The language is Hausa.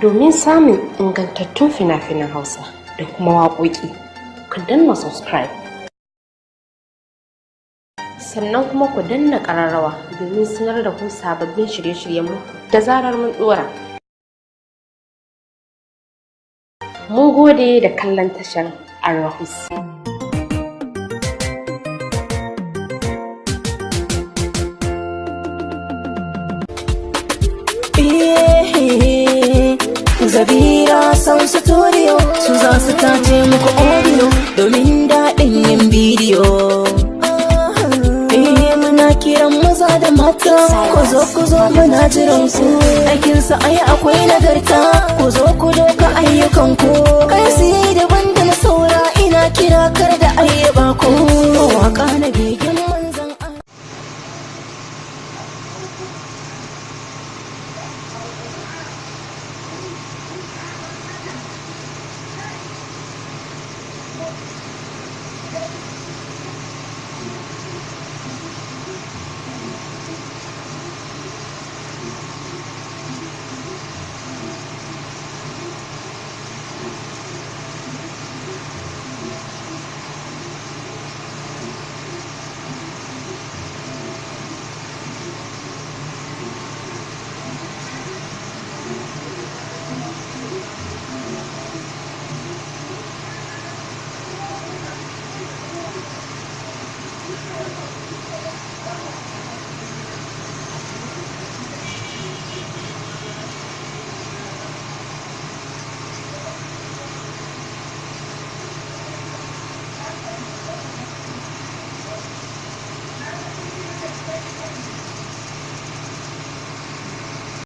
Domin samun ingantattun fina-finan Hausa da kuma waƙoƙi, ku danna subscribe. Sannan kuma ku danna ƙararrawa domin sanar da ku sababbin shirye-shiryenmu da zarar mun ɗora. Mun gode da kallon tashar Arahus. Zabira Sound Studio su za su tace muku audio domin daɗin yin bidiyo. Muna kiran maza da mata, ku zo muna jiran ku. Aikinsa ai akwai nagarta, ku zo ku doka ayyukanku. Kai siye daban da na saura, ina kira kar da ayyaba ku. Waka na